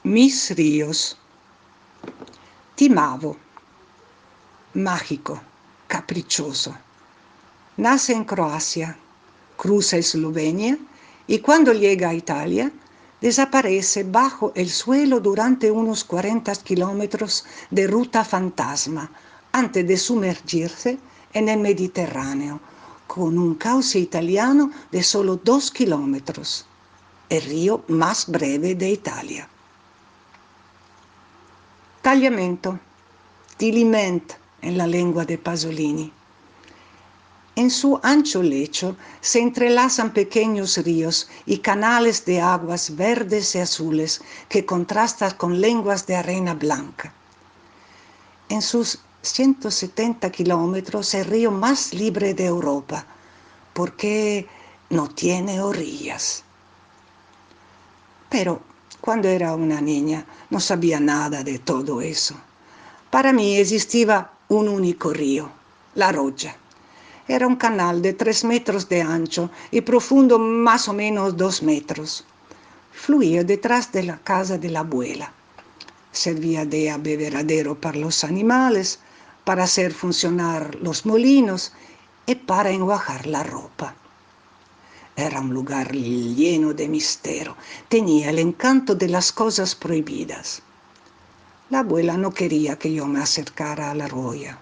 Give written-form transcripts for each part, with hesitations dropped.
Mis ríos. Timavo. Mágico, caprichoso. Nace en Croacia, cruza Eslovenia y cuando llega a Italia, desaparece bajo el suelo durante unos 40 kilómetros de ruta fantasma antes de sumergirse en el Mediterráneo con un cauce italiano de solo 2 kilómetros, el río más breve de Italia. Tagliamento, tiliment en la lengua de Pasolini. En su ancho lecho se entrelazan pequeños ríos y canales de aguas verdes y azules que contrastan con lenguas de arena blanca. En sus 170 kilómetros el río más libre de Europa, porque no tiene orillas. Pero cuando era una niña no sabía nada de todo eso. Para mí existía un único río, la Roja. Era un canal de 3 metros de ancho y profundo más o menos 2 metros. Fluía detrás de la casa de la abuela. Servía de abeveradero para los animales, para hacer funcionar los molinos y para enjuagar la ropa. Era un lugar lleno de misterio. Tenía el encanto de las cosas prohibidas. La abuela no quería que yo me acercara a la roya.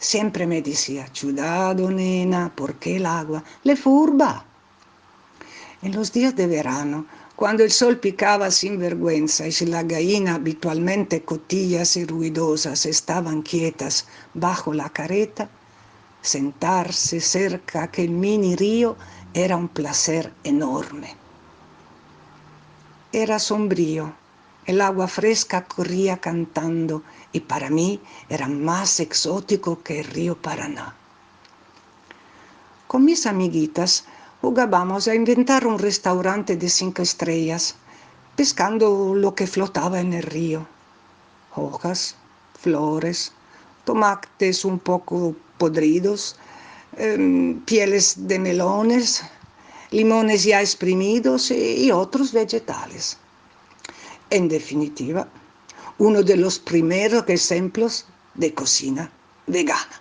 Siempre me decía, cuidado nena, porque el agua le furba. En los días de verano, cuando el sol picaba sin vergüenza y si las gallinas habitualmente cotillas y ruidosas estaban quietas bajo la careta, sentarse cerca a aquel mini río era un placer enorme. Era sombrío, el agua fresca corría cantando y para mí era más exótico que el río Paraná. Con mis amiguitas jugábamos a inventar un restaurante de 5 estrellas, pescando lo que flotaba en el río. Hojas, flores, tomates un poco podridos, pieles de melones, limones ya exprimidos y otros vegetales. En definitiva, uno de los primeros ejemplos de cocina vegana.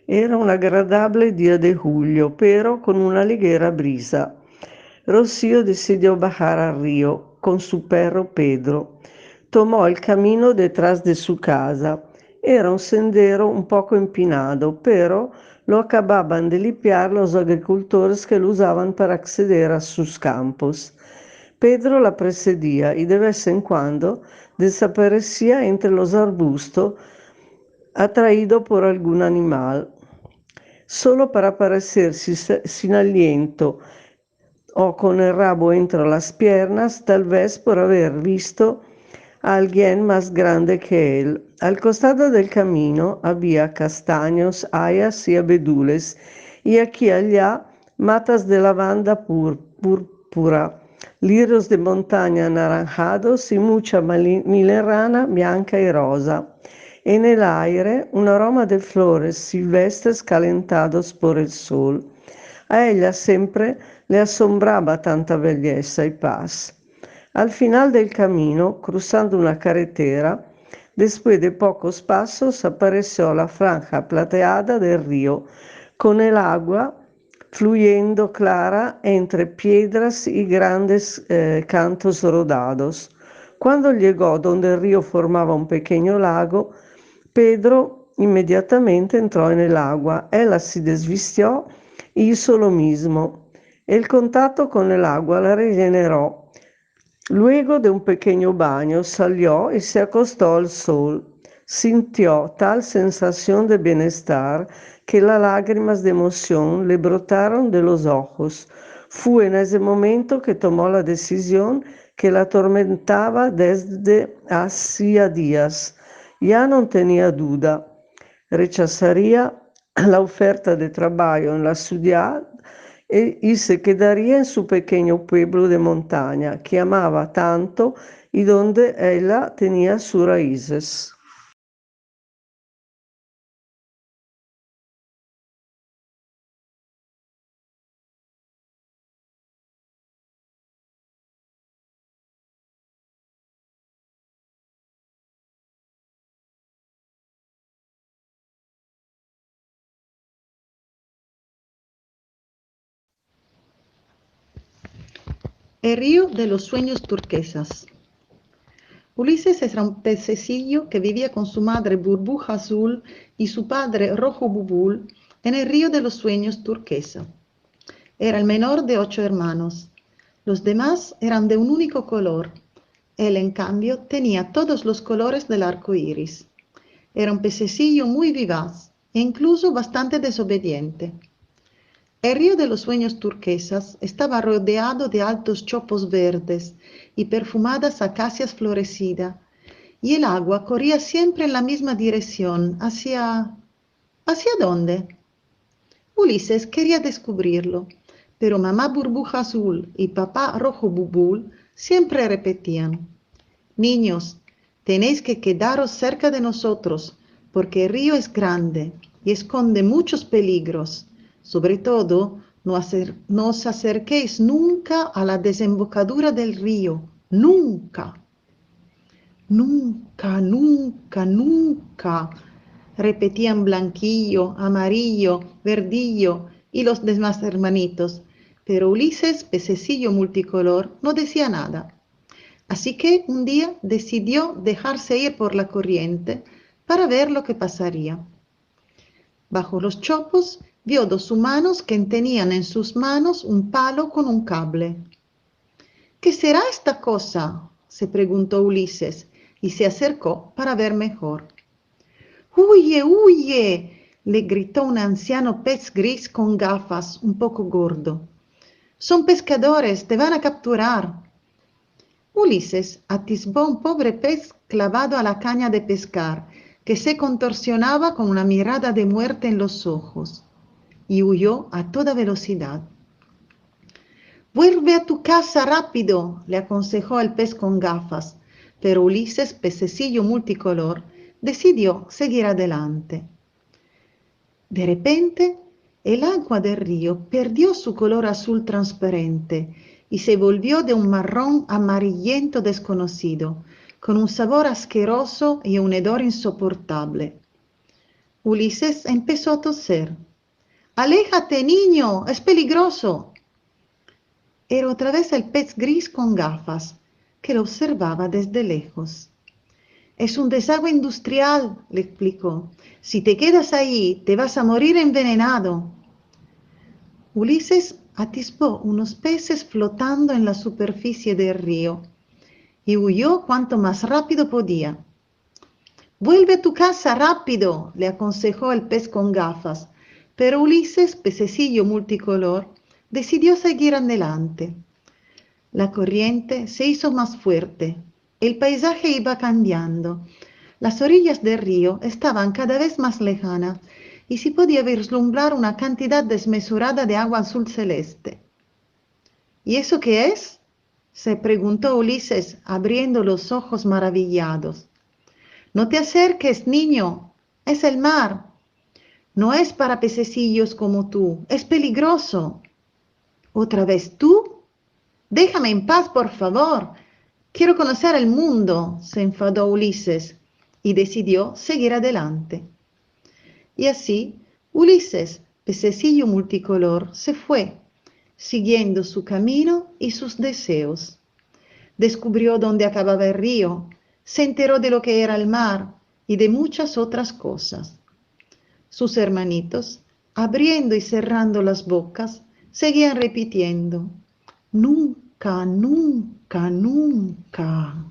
Era un agradable día de julio, pero con una ligera brisa. Rocío decidió bajar al río con su perro Pedro. Tomó el camino detrás de su casa. Era un sendero un poco empinado, pero lo acababan de limpiar los agricultores que lo usaban para acceder a sus campos. Pedro la precedía y de vez en cuando desaparecía entre los arbustos, atraído por algún animal, solo para aparecerse sin aliento o con el rabo entre las piernas, tal vez por haber visto a alguien más grande que él. Al costado del camino había castaños, hayas y abedules, y aquí y allá matas de lavanda púrpura, lirios de montaña anaranjados y mucha milerana blanca y rosa. En el aire un aroma de flores silvestres calentados por el sol. A ella siempre le asombraba tanta belleza y paz. Al final del camino, cruzando una carretera, después de pocos pasos apareció la franja plateada del río, con el agua fluyendo clara entre piedras y grandes cantos rodados. Cuando llegó donde el río formaba un pequeño lago, Pedro inmediatamente entró en el agua. Ella se desvistió y hizo lo mismo. El contacto con el agua la regeneró. Luego de un pequeño baño salió y se acostó al sol. Sintió tal sensación de bienestar que las lágrimas de emoción le brotaron de los ojos. Fue en ese momento que tomó la decisión que la atormentaba desde hacía días. Ya no tenía duda, rechazaría la oferta de trabajo en la ciudad y se quedaría en su pequeño pueblo de montaña que amaba tanto y donde ella tenía sus raíces. El río de los sueños turquesas. Ulises era un pececillo que vivía con su madre Burbuja Azul y su padre Rojo Bubul en el río de los sueños turquesa. Era el menor de 8 hermanos. Los demás eran de un único color. Él, en cambio, tenía todos los colores del arco iris. Era un pececillo muy vivaz e incluso bastante desobediente. El río de los sueños turquesas estaba rodeado de altos chopos verdes y perfumadas acacias florecidas, y el agua corría siempre en la misma dirección, hacia... ¿Hacia dónde? Ulises quería descubrirlo, pero mamá Burbuja Azul y papá Rojo Bubul siempre repetían: Niños, tenéis que quedaros cerca de nosotros, porque el río es grande y esconde muchos peligros. Sobre todo, no os acerquéis nunca a la desembocadura del río. Nunca. Nunca, nunca, nunca, repetían Blanquillo, Amarillo, Verdillo y los demás hermanitos, pero Ulises, pececillo multicolor, no decía nada. Así que un día decidió dejarse ir por la corriente para ver lo que pasaría. Bajo los chopos vio 2 humanos que tenían en sus manos un palo con un cable. ¿Qué será esta cosa?, se preguntó Ulises y se acercó para ver mejor. ¡Huye, huye!, le gritó un anciano pez gris con gafas, un poco gordo. Son pescadores, te van a capturar. Ulises atisbó un pobre pez clavado a la caña de pescar, que se contorsionaba con una mirada de muerte en los ojos, y huyó a toda velocidad. Vuelve a tu casa rápido, le aconsejó el pez con gafas, pero Ulises, pececillo multicolor, decidió seguir adelante. De repente, el agua del río perdió su color azul transparente y se volvió de un marrón amarillento desconocido, con un sabor asqueroso y un hedor insoportable. Ulises empezó a toser. ¡Aléjate, niño! ¡Es peligroso! Era otra vez el pez gris con gafas, que lo observaba desde lejos. Es un desagüe industrial, le explicó. Si te quedas ahí, te vas a morir envenenado. Ulises atisbó unos peces flotando en la superficie del río y huyó cuanto más rápido podía. Vuelve a tu casa rápido, le aconsejó el pez con gafas, pero Ulises, pececillo multicolor, decidió seguir adelante. La corriente se hizo más fuerte, el paisaje iba cambiando, las orillas del río estaban cada vez más lejanas y se podía vislumbrar una cantidad desmesurada de agua azul celeste. ¿Y eso qué es?, se preguntó Ulises, abriendo los ojos maravillados. No te acerques, niño, es el mar. No es para pececillos como tú, es peligroso. ¿Otra vez tú? Déjame en paz, por favor. Quiero conocer el mundo, se enfadó Ulises y decidió seguir adelante. Y así, Ulises, pececillo multicolor, se fue, siguiendo su camino y sus deseos. Descubrió dónde acababa el río, se enteró de lo que era el mar y de muchas otras cosas. Sus hermanitos, abriendo y cerrando las bocas, seguían repitiendo: nunca, nunca, nunca.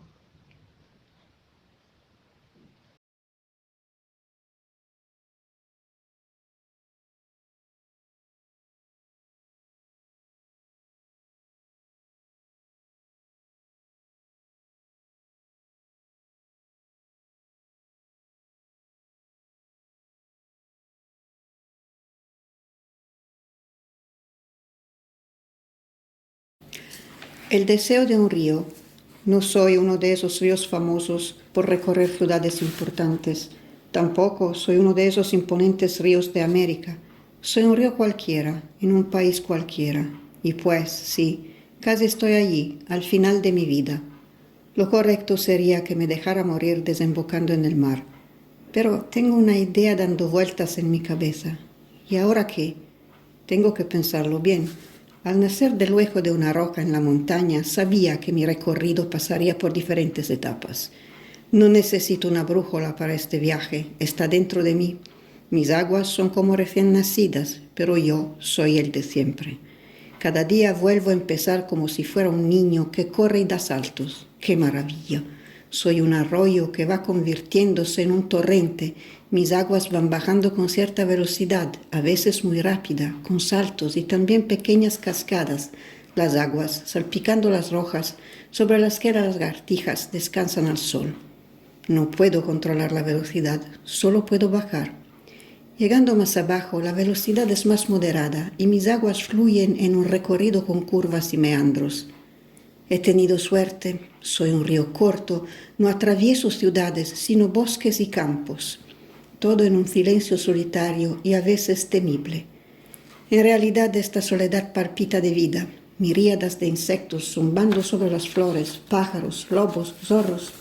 El deseo de un río. No soy uno de esos ríos famosos por recorrer ciudades importantes. Tampoco soy uno de esos imponentes ríos de América. Soy un río cualquiera, en un país cualquiera. Y pues, sí, casi estoy allí, al final de mi vida. Lo correcto sería que me dejara morir desembocando en el mar. Pero tengo una idea dando vueltas en mi cabeza. ¿Y ahora qué? Tengo que pensarlo bien. Al nacer del hueco de una roca en la montaña, sabía que mi recorrido pasaría por diferentes etapas. No necesito una brújula para este viaje, está dentro de mí. Mis aguas son como recién nacidas, pero yo soy el de siempre. Cada día vuelvo a empezar como si fuera un niño que corre y da saltos. ¡Qué maravilla! Soy un arroyo que va convirtiéndose en un torrente. Mis aguas van bajando con cierta velocidad, a veces muy rápida, con saltos y también pequeñas cascadas. Las aguas, salpicando las rojas, sobre las que las lagartijas descansan al sol. No puedo controlar la velocidad, solo puedo bajar. Llegando más abajo, la velocidad es más moderada y mis aguas fluyen en un recorrido con curvas y meandros. He tenido suerte, soy un río corto, no atravieso ciudades, sino bosques y campos, todo en un silencio solitario y a veces temible. En realidad esta soledad palpita de vida, miríadas de insectos zumbando sobre las flores, pájaros, lobos, zorros,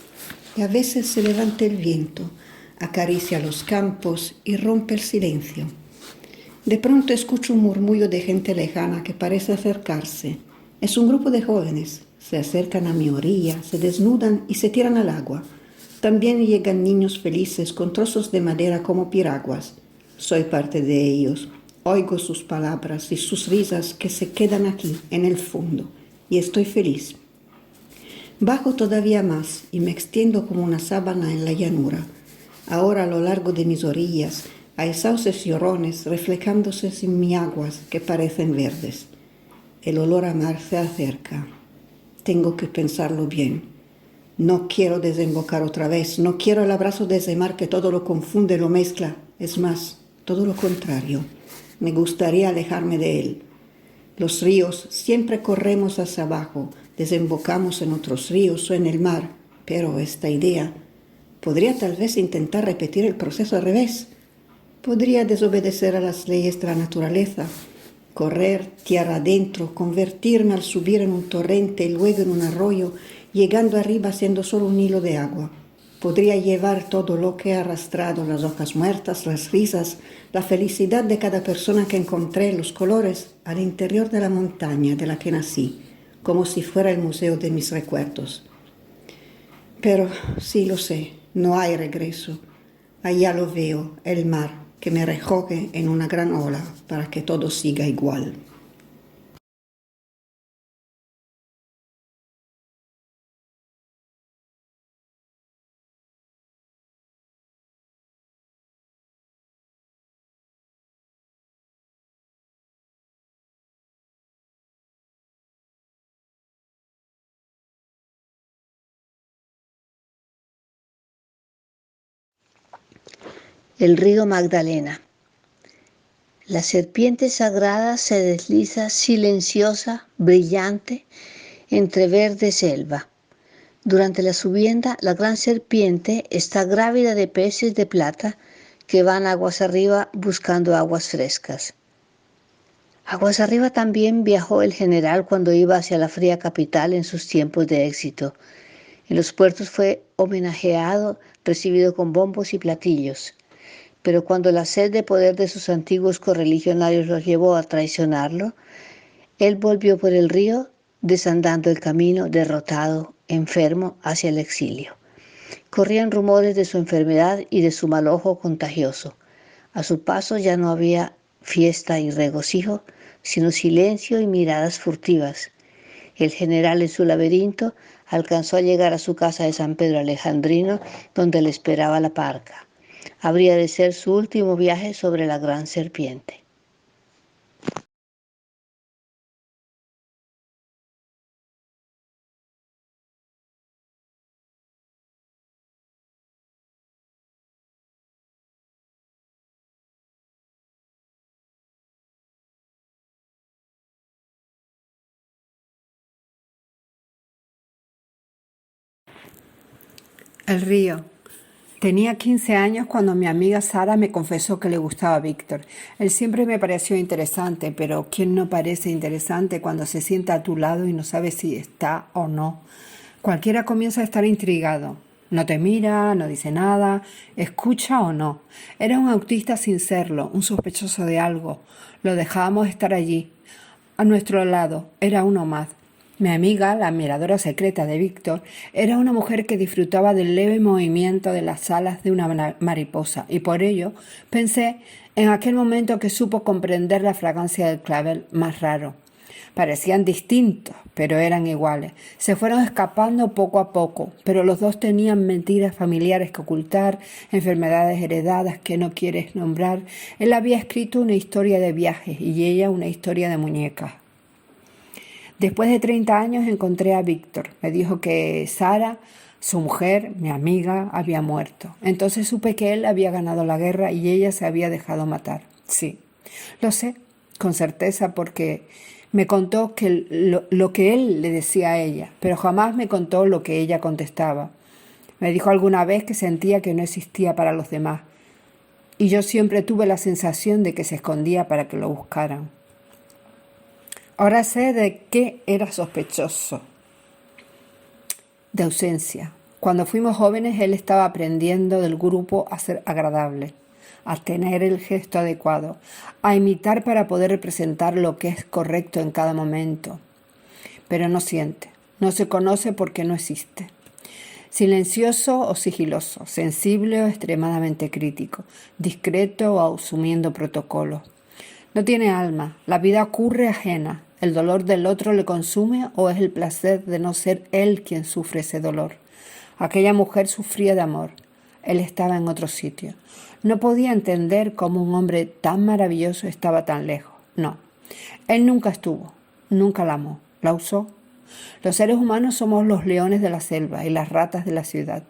y a veces se levanta el viento, acaricia los campos y rompe el silencio. De pronto escucho un murmullo de gente lejana que parece acercarse. Es un grupo de jóvenes. Se acercan a mi orilla, se desnudan y se tiran al agua. También llegan niños felices con trozos de madera como piraguas. Soy parte de ellos. Oigo sus palabras y sus risas que se quedan aquí, en el fondo, y estoy feliz. Bajo todavía más y me extiendo como una sábana en la llanura. Ahora a lo largo de mis orillas hay sauces llorones reflejándose en mis aguas que parecen verdes. El olor a mar se acerca. Tengo que pensarlo bien. No quiero desembocar otra vez. No quiero el abrazo de ese mar que todo lo confunde, lo mezcla. Es más, todo lo contrario. Me gustaría alejarme de él. Los ríos siempre corremos hacia abajo, desembocamos en otros ríos o en el mar, pero esta idea podría tal vez intentar repetir el proceso al revés. Podría desobedecer a las leyes de la naturaleza, correr tierra adentro, convertirme al subir en un torrente y luego en un arroyo, llegando arriba siendo solo un hilo de agua. Podría llevar todo lo que he arrastrado, las hojas muertas, las risas, la felicidad de cada persona que encontré, los colores, al interior de la montaña de la que nací, como si fuera el museo de mis recuerdos. Pero sí lo sé, no hay regreso. Allá lo veo, el mar, que me recoge en una gran ola para que todo siga igual. El río Magdalena. La serpiente sagrada se desliza silenciosa, brillante, entre verde selva. Durante la subienda, la gran serpiente está grávida de peces de plata que van aguas arriba buscando aguas frescas. Aguas arriba también viajó el general cuando iba hacia la fría capital en sus tiempos de éxito. En los puertos fue homenajeado, recibido con bombos y platillos. Pero cuando la sed de poder de sus antiguos correligionarios los llevó a traicionarlo, él volvió por el río, desandando el camino, derrotado, enfermo, hacia el exilio. Corrían rumores de su enfermedad y de su mal ojo contagioso. A su paso ya no había fiesta y regocijo, sino silencio y miradas furtivas. El general en su laberinto alcanzó a llegar a su casa de San Pedro Alejandrino, donde le esperaba la parca. Habría de ser su último viaje sobre la gran serpiente. El río. Tenía 15 años cuando mi amiga Sara me confesó que le gustaba Víctor. Él siempre me pareció interesante, pero ¿quién no parece interesante cuando se sienta a tu lado y no sabe si está o no? Cualquiera comienza a estar intrigado. No te mira, no dice nada, escucha o no. Era un autista sin serlo, un sospechoso de algo. Lo dejábamos estar allí. A nuestro lado, era uno más. Mi amiga, la admiradora secreta de Víctor, era una mujer que disfrutaba del leve movimiento de las alas de una mariposa, y por ello pensé en aquel momento que supo comprender la fragancia del clavel más raro. Parecían distintos, pero eran iguales. Se fueron escapando poco a poco, pero los dos tenían mentiras familiares que ocultar, enfermedades heredadas que no quieres nombrar. Él había escrito una historia de viajes y ella una historia de muñecas. Después de 30 años encontré a Víctor. Me dijo que Sara, su mujer, mi amiga, había muerto. Entonces supe que él había ganado la guerra y ella se había dejado matar. Sí, lo sé, con certeza, porque me contó que lo que él le decía a ella, pero jamás me contó lo que ella contestaba. Me dijo alguna vez que sentía que no existía para los demás, y yo siempre tuve la sensación de que se escondía para que lo buscaran. Ahora sé de qué era sospechoso. De ausencia. Cuando fuimos jóvenes, él estaba aprendiendo del grupo a ser agradable, a tener el gesto adecuado, a imitar para poder representar lo que es correcto en cada momento. Pero no siente, no se conoce porque no existe. Silencioso o sigiloso, sensible o extremadamente crítico, discreto o asumiendo protocolos. No tiene alma, la vida ocurre ajena. ¿El dolor del otro le consume o es el placer de no ser él quien sufre ese dolor? Aquella mujer sufría de amor. Él estaba en otro sitio. No podía entender cómo un hombre tan maravilloso estaba tan lejos. No, él nunca estuvo, nunca la amó, la usó. Los seres humanos somos los leones de la selva y las ratas de la ciudad.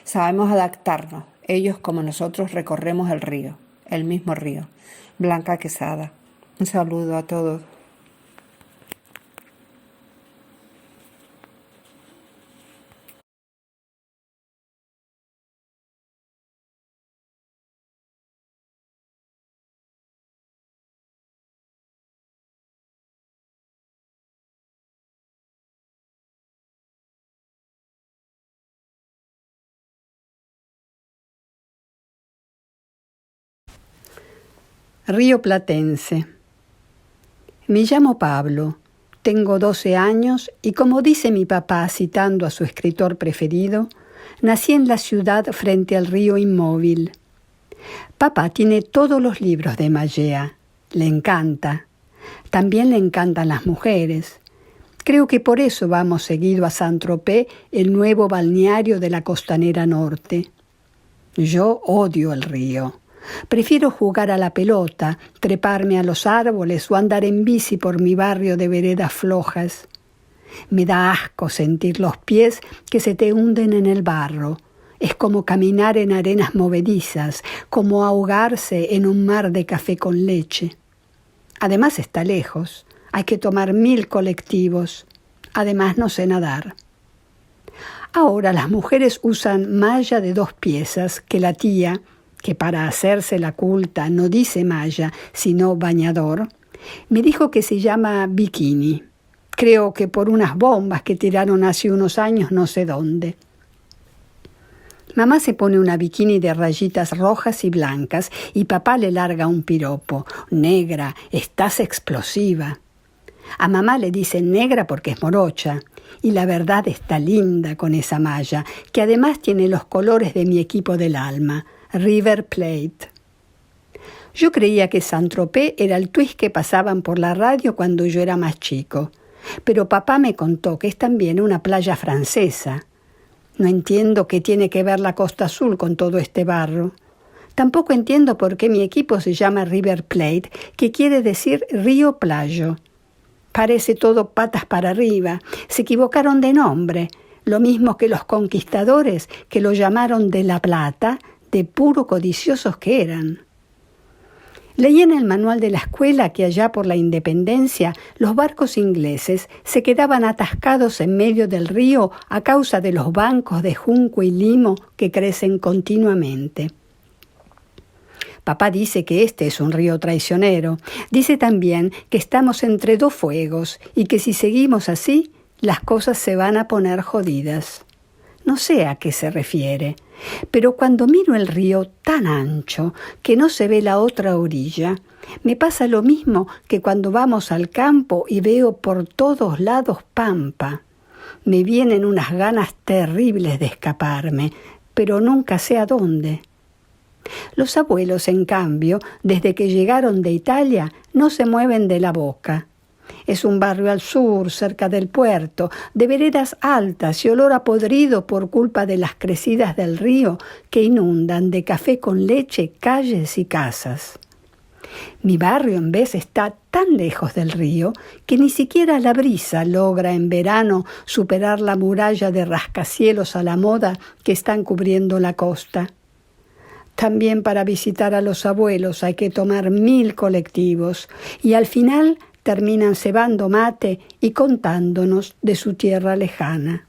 Sabemos adaptarnos. Ellos, como nosotros, recorremos el río, el mismo río. Blanca Quesada. Un saludo a todos. Río Platense. Me llamo Pablo, tengo 12 años y como dice mi papá citando a su escritor preferido, nací en la ciudad frente al río inmóvil. Papá tiene todos los libros de Mallea, le encanta. También le encantan las mujeres. Creo que por eso vamos seguido a Saint-Tropez, el nuevo balneario de la costanera norte. Yo odio el río. Prefiero jugar a la pelota, treparme a los árboles o andar en bici por mi barrio de veredas flojas. Me da asco sentir los pies que se te hunden en el barro. Es como caminar en arenas movedizas, como ahogarse en un mar de café con leche. Además está lejos, hay que tomar 1000 colectivos. Además no sé nadar. Ahora las mujeres usan malla de 2 piezas que la tía, que para hacerse la culta no dice malla, sino bañador, me dijo que se llama bikini. Creo que por unas bombas que tiraron hace unos años no sé dónde. Mamá se pone una bikini de rayitas rojas y blancas y papá le larga un piropo. Negra, estás explosiva. A mamá le dicen negra porque es morocha. Y la verdad está linda con esa malla, que además tiene los colores de mi equipo del alma, River Plate. Yo creía que Saint-Tropez era el twist que pasaban por la radio cuando yo era más chico, pero papá me contó que es también una playa francesa. No entiendo qué tiene que ver la Costa Azul con todo este barro. Tampoco entiendo por qué mi equipo se llama River Plate, que quiere decir río playo. Parece todo patas para arriba. Se equivocaron de nombre, lo mismo que los conquistadores que lo llamaron de La Plata, de puro codiciosos que eran. Leí en el manual de la escuela que allá por la Independencia los barcos ingleses se quedaban atascados en medio del río a causa de los bancos de junco y limo que crecen continuamente. Papá dice que este es un río traicionero. Dice también que estamos entre dos fuegos y que si seguimos así, las cosas se van a poner jodidas. No sé a qué se refiere, pero cuando miro el río tan ancho que no se ve la otra orilla, me pasa lo mismo que cuando vamos al campo y veo por todos lados pampa. Me vienen unas ganas terribles de escaparme, pero nunca sé a dónde. Los abuelos, en cambio, desde que llegaron de Italia, no se mueven de la Boca. Es un barrio al sur, cerca del puerto, de veredas altas y olor a podrido por culpa de las crecidas del río que inundan de café con leche calles y casas. Mi barrio, en vez, está tan lejos del río que ni siquiera la brisa logra en verano superar la muralla de rascacielos a la moda que están cubriendo la costa. También para visitar a los abuelos hay que tomar 1000 colectivos y al final terminan cebando mate y contándonos de su tierra lejana.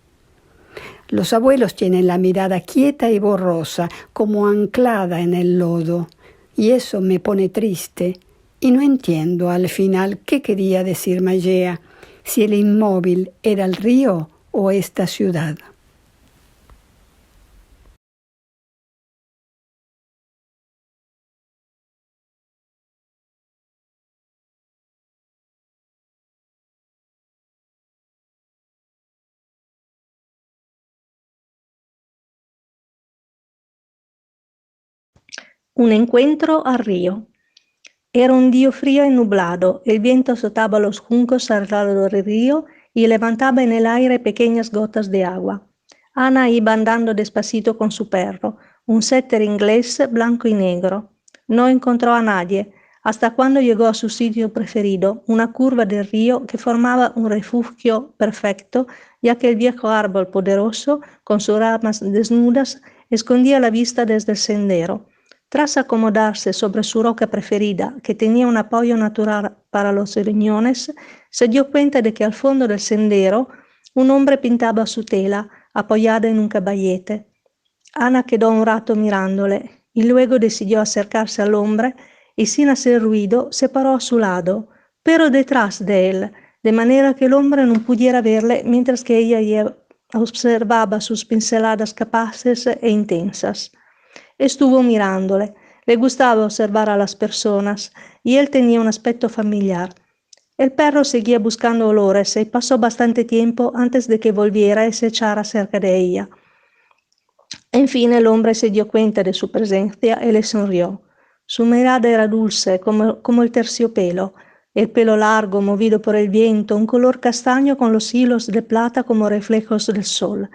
Los abuelos tienen la mirada quieta y borrosa, como anclada en el lodo, y eso me pone triste, y no entiendo al final qué quería decir Mallea, si el inmóvil era el río o esta ciudad. Un encuentro al río. Era un día frío y nublado. El viento azotaba los juncos alrededor del río y levantaba en el aire pequeñas gotas de agua. Ana iba andando despacito con su perro, un setter inglés blanco y negro. No encontró a nadie, hasta cuando llegó a su sitio preferido, una curva del río que formaba un refugio perfecto, ya que el viejo árbol poderoso, con sus ramas desnudas, escondía la vista desde el sendero. Tras acomodarse sobre su roca preferida, que tenía un apoyo natural para los riñones, se dio cuenta de que al fondo del sendero un hombre pintaba su tela, apoyada en un caballete. Ana quedó un rato mirándole y luego decidió acercarse al hombre y sin hacer ruido se paró a su lado, pero detrás de él, de manera que el hombre no pudiera verle mientras que ella observaba sus pinceladas capaces e intensas. Estuvo mirándole, le gustaba observar a las personas y él tenía un aspecto familiar. El perro seguía buscando olores y pasó bastante tiempo antes de que volviera y se echara cerca de ella. En fin, el hombre se dio cuenta de su presencia y le sonrió. Su mirada era dulce como el terciopelo, el pelo largo movido por el viento, un color castaño con los hilos de plata como reflejos del sol.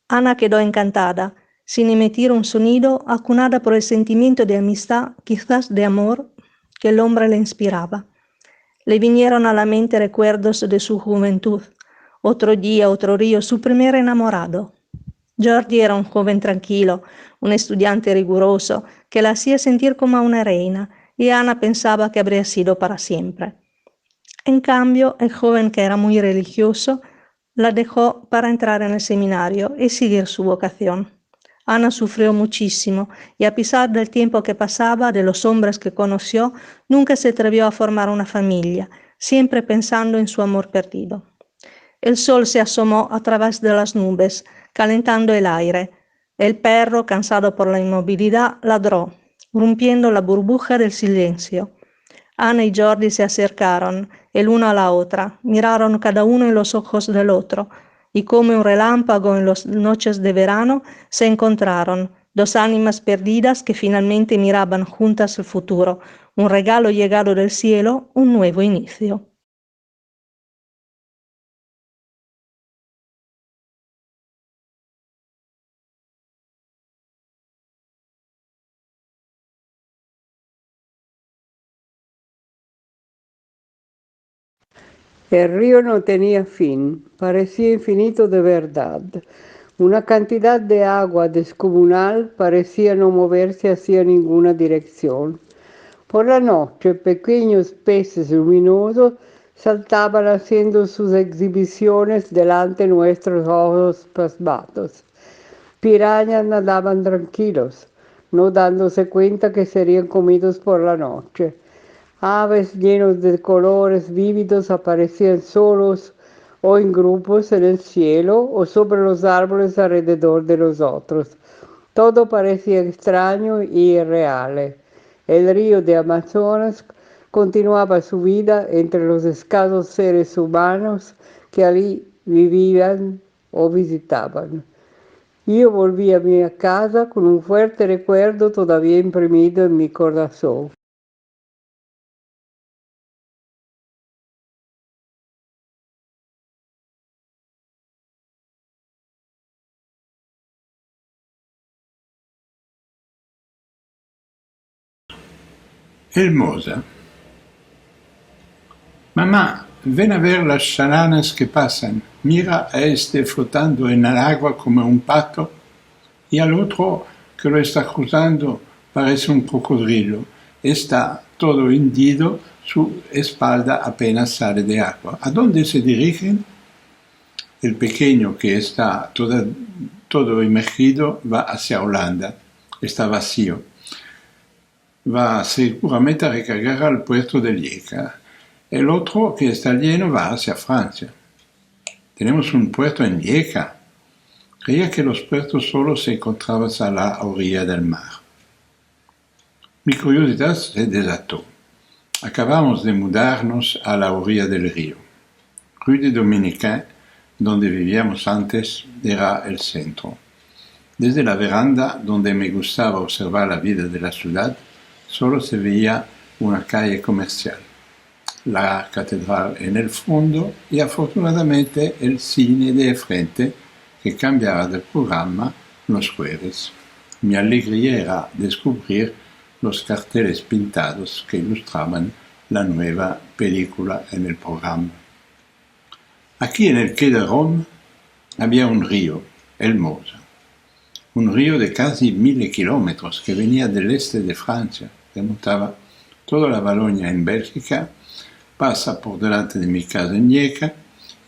Ana quedó encantada, sin emitir un sonido, acunada por el sentimiento de amistad, quizás de amor, que el hombre le inspiraba. Le vinieron a la mente recuerdos de su juventud, otro día, otro río, su primer enamorado. Jordi era un joven tranquilo, un estudiante riguroso, que la hacía sentir como a una reina, y Ana pensaba que habría sido para siempre. En cambio, el joven, que era muy religioso, la dejó para entrar en el seminario y seguir su vocación. Ana sufrió muchísimo y a pesar del tiempo que pasaba, de los hombres que conoció, nunca se atrevió a formar una familia, siempre pensando en su amor perdido. El sol se asomó a través de las nubes, calentando el aire. El perro, cansado por la inmovilidad, ladró, rompiendo la burbuja del silencio. Ana y Jordi se acercaron, el uno a la otra, miraron cada uno en los ojos del otro, y como un relámpago en las noches de verano se encontraron, dos ánimas perdidas que finalmente miraban juntas el futuro, un regalo llegado del cielo, un nuevo inicio. El río no tenía fin, parecía infinito de verdad. Una cantidad de agua descomunal parecía no moverse hacia ninguna dirección. Por la noche, pequeños peces luminosos saltaban haciendo sus exhibiciones delante de nuestros ojos pasmados. Pirañas nadaban tranquilos, no dándose cuenta que serían comidos por la noche. Aves llenos de colores vívidos aparecían solos o en grupos en el cielo o sobre los árboles alrededor de nosotros. Todo parecía extraño y irreal. El río de Amazonas continuaba su vida entre los escasos seres humanos que allí vivían o visitaban. Yo volví a mi casa con un fuerte recuerdo todavía imprimido en mi corazón. Hermosa. Mamá, ven a ver las chalanas que pasan. Mira a este flotando en el agua como un pato y al otro que lo está cruzando parece un cocodrilo. Está todo hundido, su espalda apenas sale de agua. ¿A dónde se dirigen? El pequeño que está todo emergido va hacia Holanda. Está vacío. Va seguramente a recargar al puerto de Lieja. El otro, que está lleno, va hacia Francia. Tenemos un puerto en Lieja. Creía que los puertos solo se encontraban a la orilla del mar. Mi curiosidad se desató. Acabamos de mudarnos a la orilla del río. Rue de Dominicain, donde vivíamos antes, era el centro. Desde la veranda, donde me gustaba observar la vida de la ciudad, solo se veía una calle comercial, la catedral en el fondo y afortunadamente el cine de frente que cambiaba de programa los jueves. Mi alegría era descubrir los carteles pintados que ilustraban la nueva película en el programa. Aquí en el quai de Rome había un río, el Mosa, un río de casi 1000 kilómetros que venía del este de Francia, remontaba toda la Valonia en Bélgica, pasa por delante de mi casa en Lieja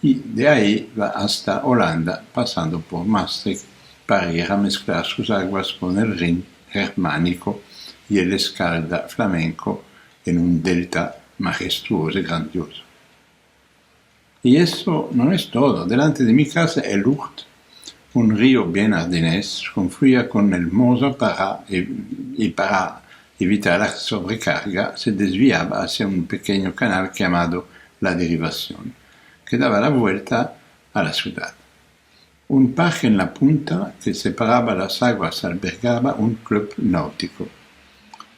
y de ahí va hasta Holanda, pasando por Maastricht para ir a mezclar sus aguas con el Rin germánico y el Escalda flamenco en un delta majestuoso y grandioso. Y eso no es todo. Delante de mi casa el Ourthe, un río bien ardennés, confluía con el Mosa y para evitar la sobrecarga se desviaba hacia un pequeño canal llamado la Derivación, que daba la vuelta a la ciudad. Un paje en la punta que separaba las aguas albergaba un club náutico.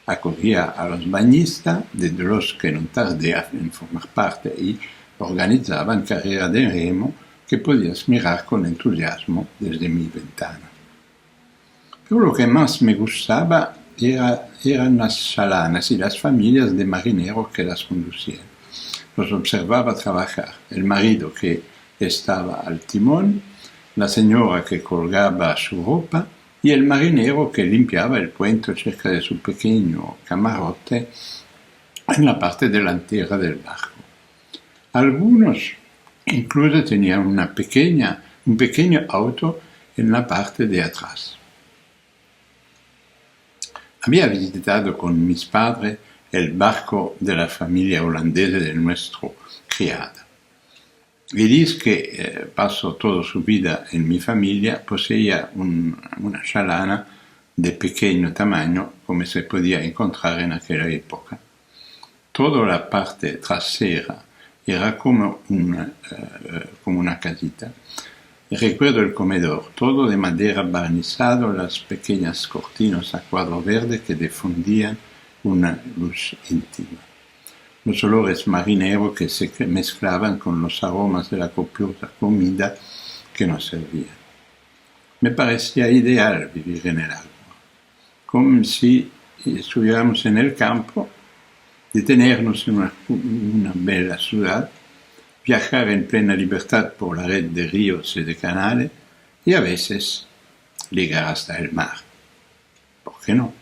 Acogía a los bañistas, de los que no tardé en formar parte, y organizaban carreras de remo que podías mirar con entusiasmo desde mi ventana. Pero lo que más me gustaba eran las chalanas y las familias de marineros que las conducían. Los observaba trabajar, el marido que estaba al timón, la señora que colgaba su ropa y el marinero que limpiaba el puente cerca de su pequeño camarote en la parte delantera del barco. Algunos incluso tenían un pequeño auto en la parte de atrás. Había visitado con mis padres el barco de la familia holandesa de nuestro criado. Y dice que pasó toda su vida en mi familia, poseía una chalana de pequeño tamaño, como se podía encontrar en aquella época. Toda la parte trasera era como una casita. Recuerdo el comedor, todo de madera barnizado, las pequeñas cortinas a cuadro verde que difundían una luz íntima. Los olores marineros que se mezclaban con los aromas de la copiosa comida que nos servían. Me parecía ideal vivir en el agua, como si estuviéramos en el campo, detenernos en una bella ciudad, viajar en plena libertad por la red de ríos y de canales y a veces llegar hasta el mar. ¿Por qué no?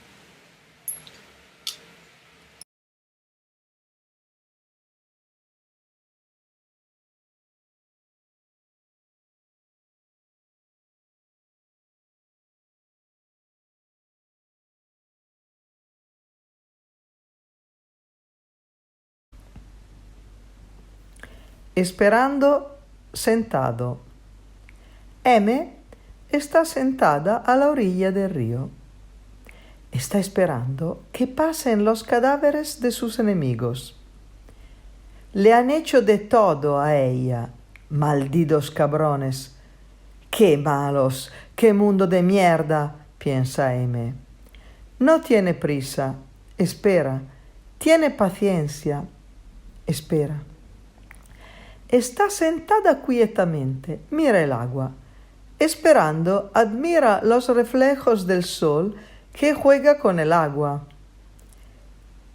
esperando sentado. M está sentada a la orilla del río. Está esperando que pasen los cadáveres de sus enemigos. Le han hecho de todo a ella, malditos cabrones. ¡Qué malos! ¡Qué mundo de mierda!, piensa M. No tiene prisa, espera. Tiene paciencia, espera. Está sentada quietamente, mira el agua. Esperando, admira los reflejos del sol que juega con el agua.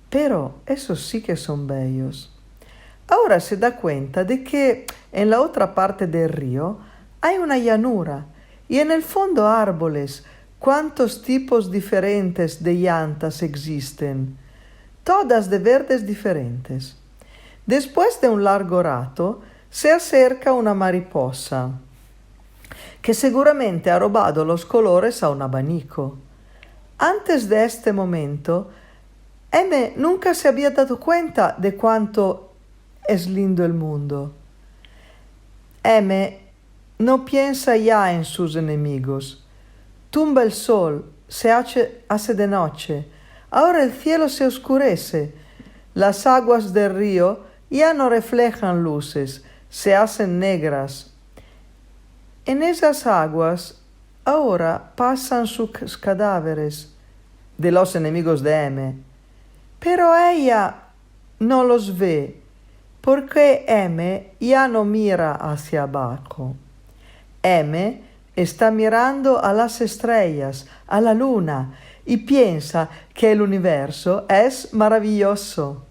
Pero esos sí que son bellos. Ahora se da cuenta de que en la otra parte del río hay una llanura y en el fondo árboles. ¿Cuántos tipos diferentes de llantas existen? Todas de verdes diferentes. Después de un largo rato, se acerca una mariposa, que seguramente ha robado los colores a un abanico. Antes de este momento, M nunca se había dado cuenta de cuánto es lindo el mundo. M no piensa ya en sus enemigos. Tumba el sol, se hace de noche. Ahora el cielo se oscurece. Las aguas del río ya no reflejan luces, se hacen negras. En esas aguas ahora pasan sus cadáveres de los enemigos de M. Pero ella no los ve, porque M ya no mira hacia abajo. M está mirando a las estrellas, a la luna, y piensa que el universo es maravilloso.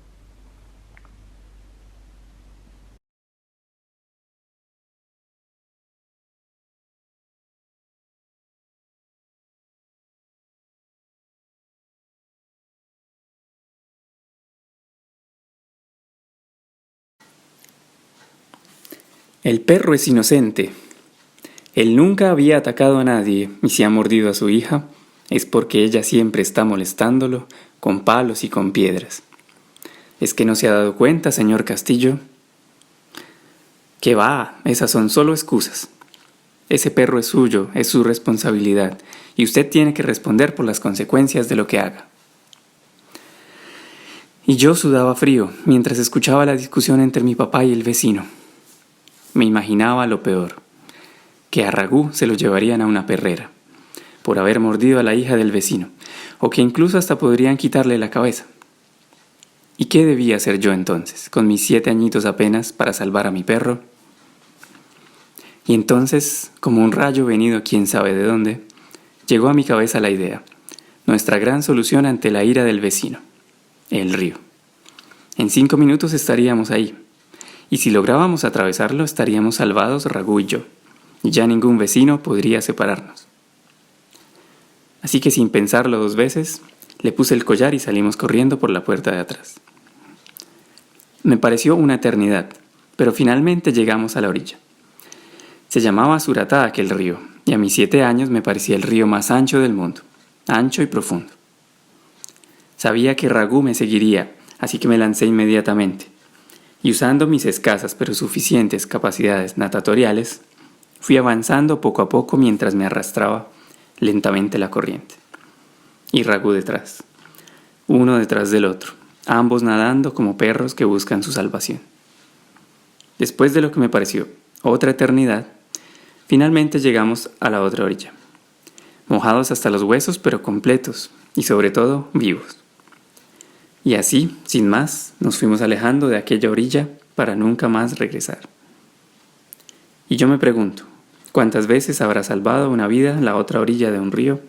El perro es inocente. Él nunca había atacado a nadie y si ha mordido a su hija es porque ella siempre está molestándolo con palos y con piedras. ¿Es que no se ha dado cuenta, señor Castillo? ¿Qué va? Esas son solo excusas. Ese perro es suyo, es su responsabilidad y usted tiene que responder por las consecuencias de lo que haga. Y yo sudaba frío mientras escuchaba la discusión entre mi papá y el vecino. Me imaginaba lo peor, que a Ragú se lo llevarían a una perrera, por haber mordido a la hija del vecino, o que incluso hasta podrían quitarle la cabeza. ¿Y qué debía hacer yo entonces, con mis 7 añitos apenas, para salvar a mi perro? Y entonces, como un rayo venido quién sabe de dónde, llegó a mi cabeza la idea, nuestra gran solución ante la ira del vecino, el río. En 5 minutos estaríamos ahí, y si lográbamos atravesarlo estaríamos salvados Ragú y yo, y ya ningún vecino podría separarnos. Así que sin pensarlo 2 veces, le puse el collar y salimos corriendo por la puerta de atrás. Me pareció una eternidad, pero finalmente llegamos a la orilla. Se llamaba Suratá aquel río, y a mis 7 años me parecía el río más ancho del mundo, ancho y profundo. Sabía que Ragú me seguiría, así que me lancé inmediatamente, y usando mis escasas pero suficientes capacidades natatoriales, fui avanzando poco a poco mientras me arrastraba lentamente la corriente. Y Ragú detrás, uno detrás del otro, ambos nadando como perros que buscan su salvación. Después de lo que me pareció otra eternidad, finalmente llegamos a la otra orilla, mojados hasta los huesos pero completos y sobre todo vivos. Y así, sin más, nos fuimos alejando de aquella orilla para nunca más regresar. Y yo me pregunto, ¿cuántas veces habrá salvado una vida la otra orilla de un río?